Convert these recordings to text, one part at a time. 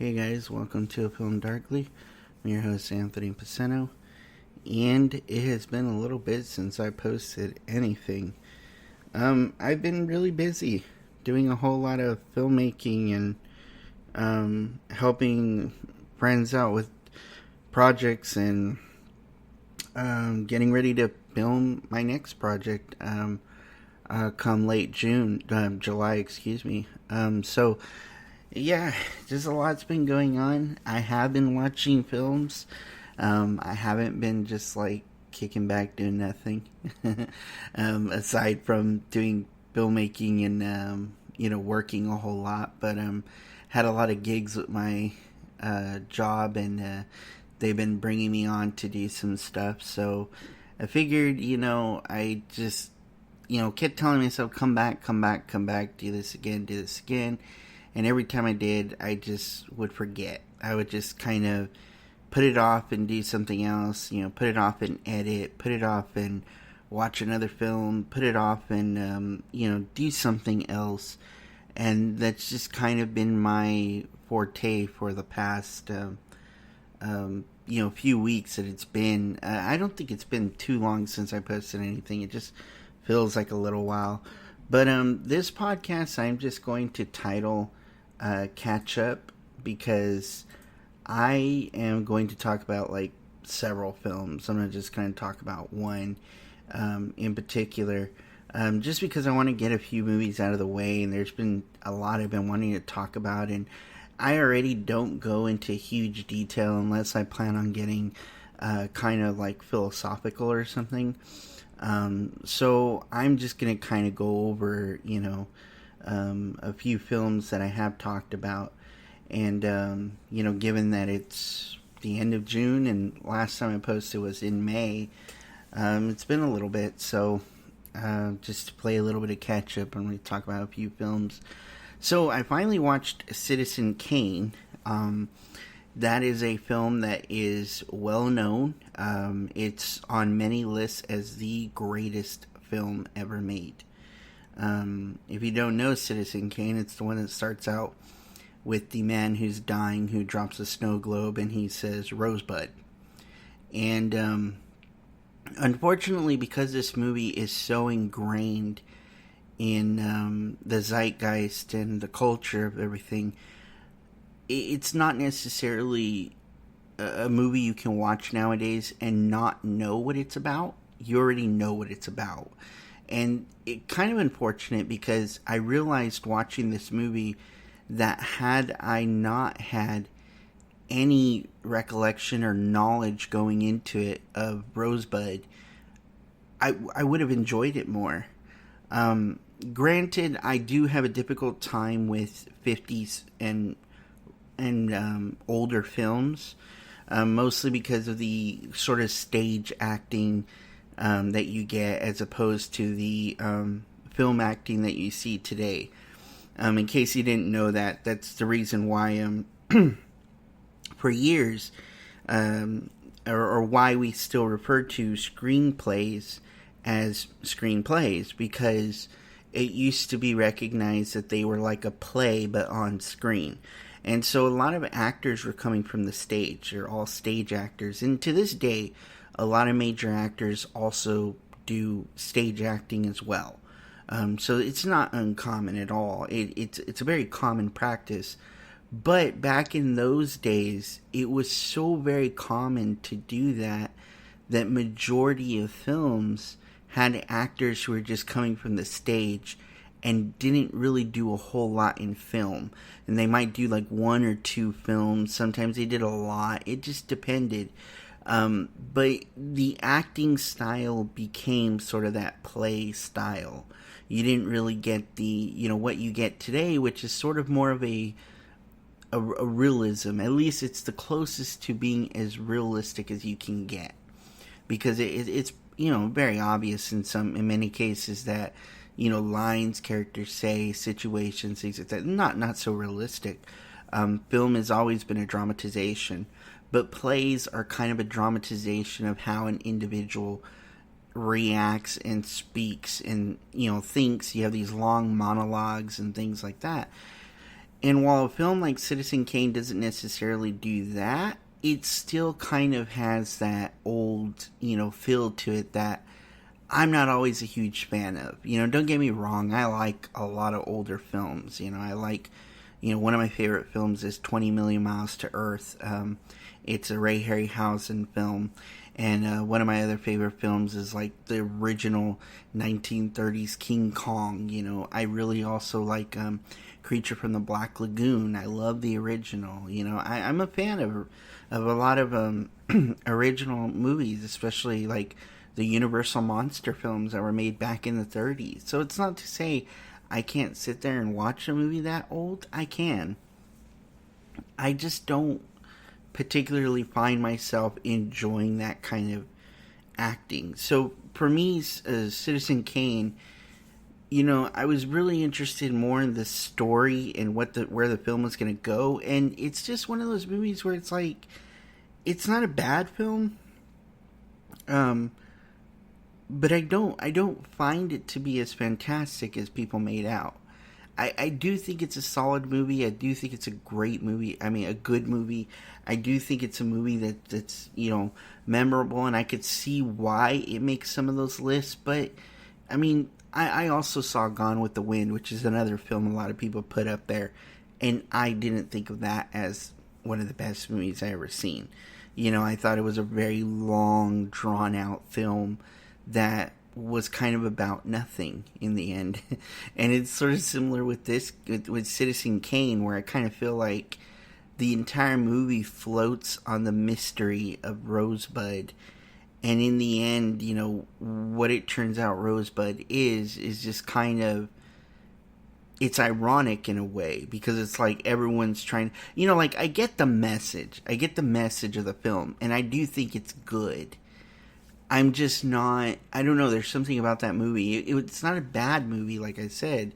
Hey guys, welcome to A Film Darkly. I'm your host Anthony Pacino, and it has been a little bit since I posted anything. I've been really busy doing a whole lot of filmmaking and helping friends out with projects and getting ready to film my next project come late July, excuse me. So yeah, just a lot's been going on. I have been watching films. I haven't been just like kicking back doing nothing. Aside from doing filmmaking and working a whole lot, but had a lot of gigs with my job, and they've been bringing me on to do some stuff. So I figured, I just kept telling myself, come back, do this again. And every time I did, I just would forget. I would just kind of put it off and do something else, put it off and edit, put it off and watch another film, put it off and, do something else. And that's just kind of been my forte for the past, few weeks that it's been. I don't think it's been too long since I posted anything. It just feels like a little while. But this podcast, I'm just going to title Catch Up, because I am going to talk about like several films. I'm going to just kind of talk about one in particular, just because I want to get a few movies out of the way, and there's been a lot I've been wanting to talk about, and I already don't go into huge detail unless I plan on getting kind of like philosophical or something. So I'm just going to kind of go over, a few films that I have talked about. And, given that it's the end of June and last time I posted was in May, it's been a little bit. So just to play a little bit of catch up, and we talk about a few films. So I finally watched Citizen Kane. That is a film that is well known. It's on many lists as the greatest film ever made. If you don't know Citizen Kane, it's the one that starts out with the man who's dying, who drops a snow globe, and he says Rosebud. And unfortunately, because this movie is so ingrained in the zeitgeist and the culture of everything, it's not necessarily a movie you can watch nowadays and not know what it's about. You already know what it's about. And it's kind of unfortunate, because I realized watching this movie that had I not had any recollection or knowledge going into it of Rosebud, I would have enjoyed it more. Granted, I do have a difficult time with 50s and older films, mostly because of the sort of stage acting that you get, as opposed to the film acting that you see today. In case you didn't know that, that's the reason why for years, or why we still refer to screenplays as screenplays, because it used to be recognized that they were like a play but on screen. And so a lot of actors were coming from the stage. They're all stage actors. And to this day, a lot of major actors also do stage acting as well. So it's not uncommon at all. It's a very common practice. But back in those days, it was so very common to do that majority of films had actors who were just coming from the stage and didn't really do a whole lot in film. And they might do like one or two films. Sometimes they did a lot. It just depended. But the acting style became sort of that play style. You didn't really get the, what you get today, which is sort of more of a realism. At least it's the closest to being as realistic as you can get. Because it's, very obvious in many cases that, lines characters say, situations, things like that, not so realistic. Film has always been a dramatization, but plays are kind of a dramatization of how an individual reacts and speaks and, thinks. You have these long monologues and things like that. And while a film like Citizen Kane doesn't necessarily do that, it still kind of has that old, feel to it that I'm not always a huge fan of. Don't get me wrong, I like a lot of older films. I like, one of my favorite films is 20 Million Miles to Earth. It's a Ray Harryhausen film. And one of my other favorite films is like the original 1930s King Kong. I really also like Creature from the Black Lagoon. I love the original. I'm a fan of a lot of original movies, especially like the Universal monster films that were made back in the 30s. So it's not to say I can't sit there and watch a movie that old. I can. I just don't particularly find myself enjoying that kind of acting. So for me, Citizen Kane, I was really interested more in the story and where the film was going to go, and it's just one of those movies where it's like, it's not a bad film, but I don't find it to be as fantastic as people made out. I do think it's a solid movie. I do think it's a great movie. I mean, a good movie. I do think it's a movie that's memorable, and I could see why it makes some of those lists. But I mean, I also saw Gone with the Wind, which is another film a lot of people put up there, and I didn't think of that as one of the best movies I ever seen. I thought it was a very long, drawn out film that was kind of about nothing in the end. And it's sort of similar with this, with Citizen Kane, where I kind of feel like the entire movie floats on the mystery of Rosebud. And in the end, what it turns out Rosebud is just kind of, it's ironic in a way, because it's like everyone's trying, like, I get the message of the film, and I do think it's good. I'm just not, I don't know, there's something about that movie. It's not a bad movie, like I said.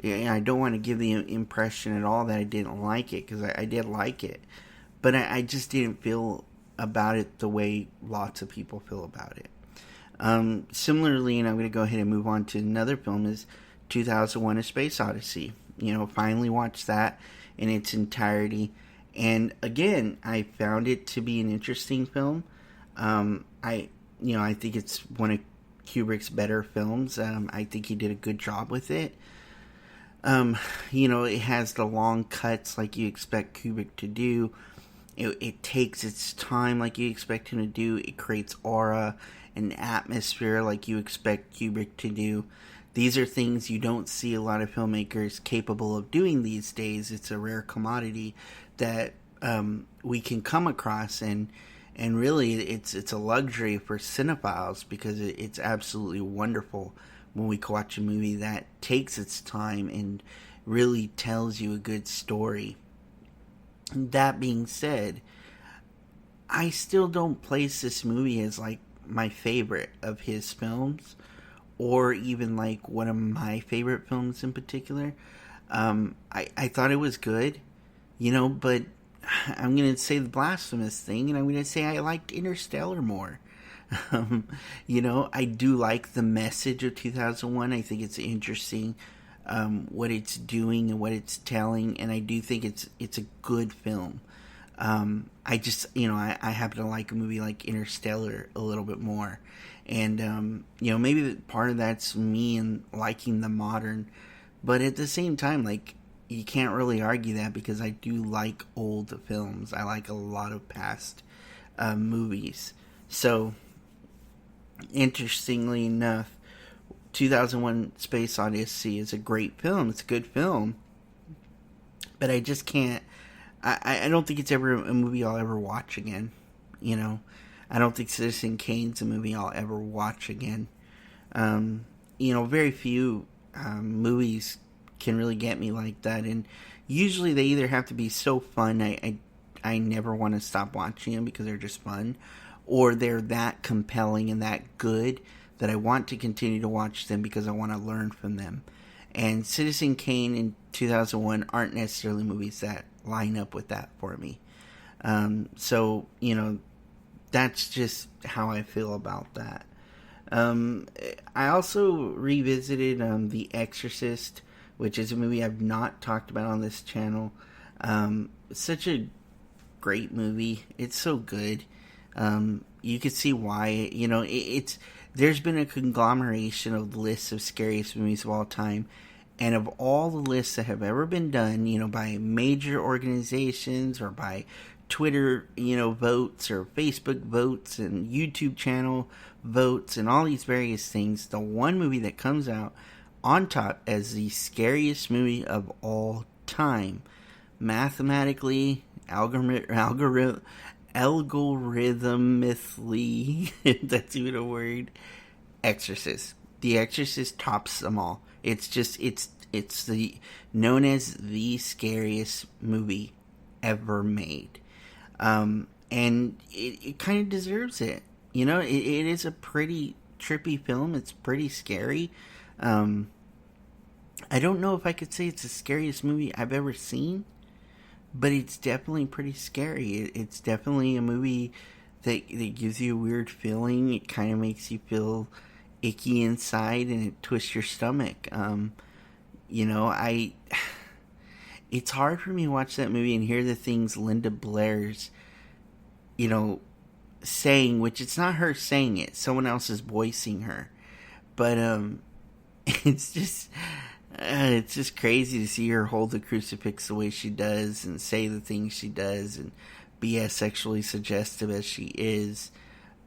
I don't want to give the impression at all that I didn't like it, because I did like it. But I just didn't feel about it the way lots of people feel about it. Similarly, and I'm going to go ahead and move on to another film, is 2001: A Space Odyssey. Finally watched that in its entirety. And again, I found it to be an interesting film. I think it's one of Kubrick's better films. I think he did a good job with it. It has the long cuts like you expect Kubrick to do. It takes its time like you expect him to do. It creates aura and atmosphere like you expect Kubrick to do. These are things you don't see a lot of filmmakers capable of doing these days. It's a rare commodity that we can come across, and really it's a luxury for cinephiles, because it's absolutely wonderful when we watch a movie that takes its time and really tells you a good story. That being said, I still don't place this movie as like my favorite of his films, or even like one of my favorite films in particular. I thought it was good, but I'm going to say the blasphemous thing, and I'm going to say I liked Interstellar more. I do like the message of 2001. I think it's interesting what it's doing and what it's telling, and I do think it's a good film. I just, I happen to like a movie like Interstellar a little bit more. And, maybe part of that's me and liking the modern, but at the same time, like, you can't really argue that, because I do like old films. I like a lot of past movies. So, interestingly enough, 2001: Space Odyssey is a great film. It's a good film. But I just can't, I don't think it's ever a movie I'll ever watch again. I don't think Citizen Kane's a movie I'll ever watch again. Very few movies can really get me like that, and usually they either have to be so fun I never want to stop watching them because they're just fun, or they're that compelling and that good that I want to continue to watch them because I want to learn from them. And Citizen Kane and 2001 aren't necessarily movies that line up with that for me. So that's just how I feel about that. I also revisited The Exorcist which is a movie I've not talked about on this channel. Such a great movie. It's so good. You could see why. It's there's been a conglomeration of lists of scariest movies of all time, and of all the lists that have ever been done, by major organizations or by Twitter, votes or Facebook votes and YouTube channel votes and all these various things, the one movie that comes out on top as the scariest movie of all time, mathematically, algorithmically, if that's even a word, Exorcist. The Exorcist tops them all. It's the known as the scariest movie ever made. And it kind of deserves it. It is a pretty trippy film. It's pretty scary. I don't know if I could say it's the scariest movie I've ever seen, but it's definitely pretty scary. It's definitely a movie that gives you a weird feeling. It kind of makes you feel icky inside, and it twists your stomach. It's hard for me to watch that movie and hear the things Linda Blair's, saying, which it's not her saying it, someone else is voicing her. But it's just crazy to see her hold the crucifix the way she does and say the things she does and be as sexually suggestive as she is,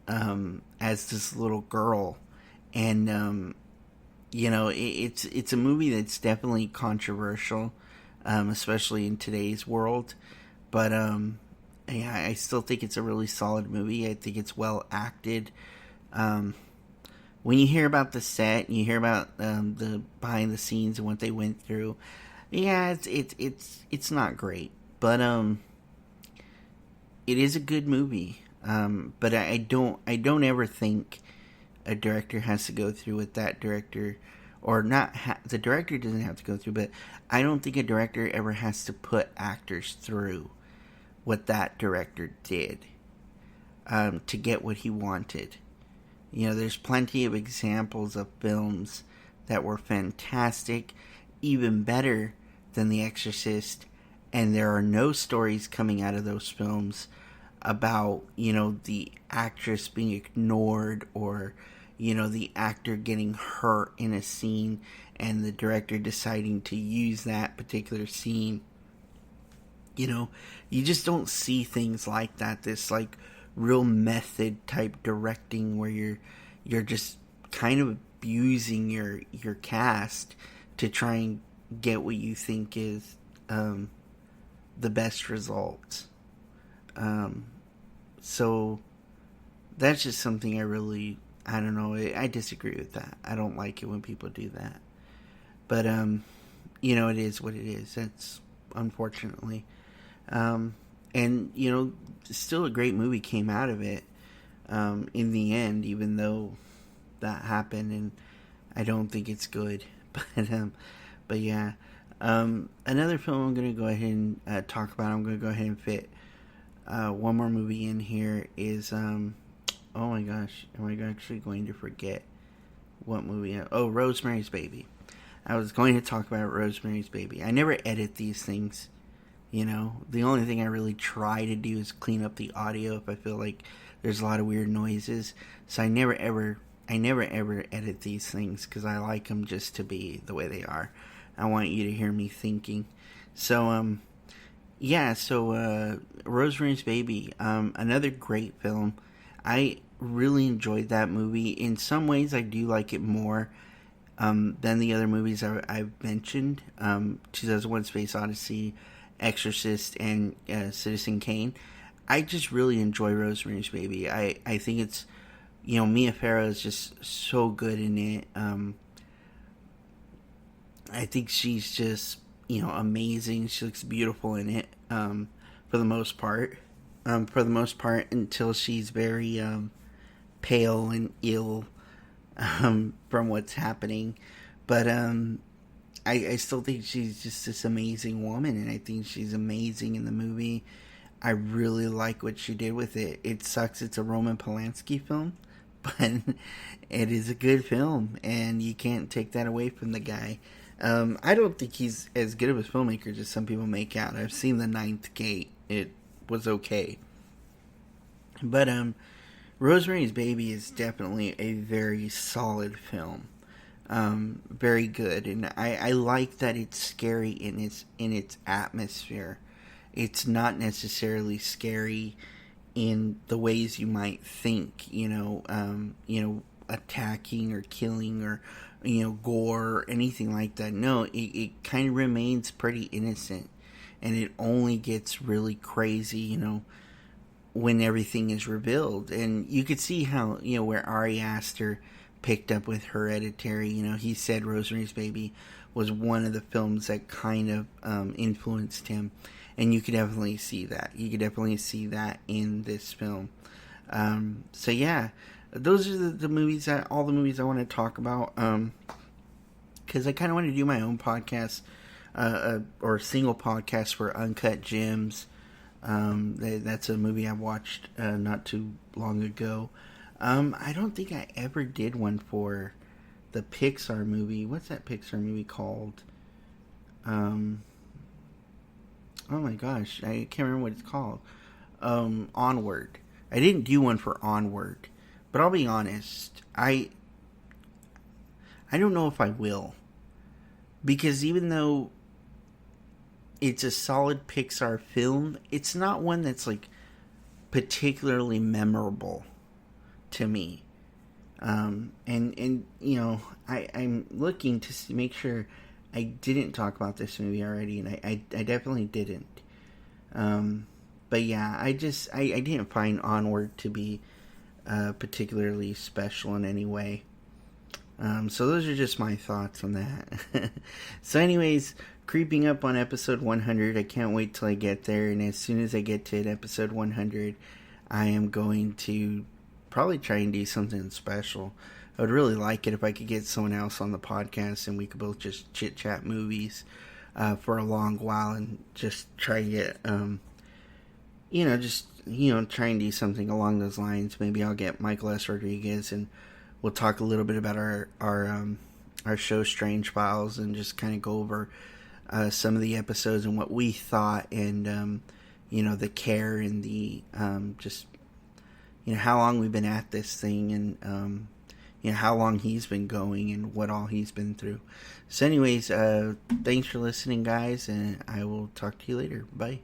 as this little girl. And it's a movie that's definitely controversial, especially in today's world. But I still think it's a really solid movie. I think it's well acted. When you hear about the set and you hear about the behind the scenes and what they went through, it's not great, but it is a good movie. But I don't ever think a director has to go through what that director, or not. The director doesn't have to go through, but I don't think a director ever has to put actors through what that director did to get what he wanted. There's plenty of examples of films that were fantastic, even better than The Exorcist, and there are no stories coming out of those films about, the actress being ignored or, the actor getting hurt in a scene and the director deciding to use that particular scene. You just don't see things like that. This, real method type directing where you're just kind of abusing your cast to try and get what you think is the best results. So that's just something I don't know, I disagree with that. I don't like it when people do that. But it is what it is. That's unfortunately. And still a great movie came out of it in the end, even though that happened, and I don't think it's good. But yeah, another film I'm going to go ahead and talk about. I'm going to go ahead and fit one more movie in here. Is oh my gosh, am I actually going to forget what movie? Rosemary's Baby. I was going to talk about Rosemary's Baby. I never edit these things. The only thing I really try to do is clean up the audio if I feel like there's a lot of weird noises. So I never ever edit these things because I like them just to be the way they are. I want you to hear me thinking. So, Rosemary's Baby, another great film. I really enjoyed that movie. In some ways, I do like it more than the other movies I've mentioned. 2001: Space Odessy, Exorcist, and Citizen Kane. I just really enjoy Rosemary's Baby. I think it's, Mia Farrow is just so good in it. I think she's just, amazing. She looks beautiful in it, for the most part. Until she's very pale and ill from what's happening. But I still think she's just this amazing woman, and I think she's amazing in the movie. I really like what she did with it. It sucks it's a Roman Polanski film, but it is a good film, and you can't take that away from the guy. I don't think he's as good of a filmmaker as some people make out. I've seen The Ninth Gate. It was okay. But Rosemary's Baby is definitely a very solid film. Very good, and I like that it's scary in its atmosphere. It's not necessarily scary in the ways you might think. Attacking or killing or gore or anything like that. No, it kind of remains pretty innocent, and it only gets really crazy. When everything is revealed, and you could see how where Ari Aster picked up with Hereditary. He said Rosemary's Baby was one of the films that kind of influenced him, and you could definitely see that. You could definitely see that in this film. So yeah, those are the movies all the movies I want to talk about. Because I kind of want to do my own podcast, or single podcast for Uncut Gems. That's a movie I watched not too long ago. I don't think I ever did one for the Pixar movie. What's that Pixar movie called? Oh my gosh, I can't remember what it's called. Onward. I didn't do one for Onward, but I'll be honest, I don't know if I will, because even though it's a solid Pixar film, it's not one that's like particularly memorable to me. I'm looking to make sure I didn't talk about this movie already, and I definitely didn't. But yeah, I didn't find Onward to be particularly special in any way. So those are just my thoughts on that. So anyways, creeping up on episode 100. I can't wait till I get there, and as soon as I get to episode 100, I am going to probably try and do something special. I would really like it if I could get someone else on the podcast and we could both just chit chat movies for a long while and just try and get try and do something along those lines. Maybe I'll get Michael S. Rodriguez and we'll talk a little bit about our show Strange Files, and just kind of go over some of the episodes and what we thought, and the care and the how long we've been at this thing, and how long he's been going and what all he's been through. So anyways, thanks for listening, guys, and I will talk to you later. Bye.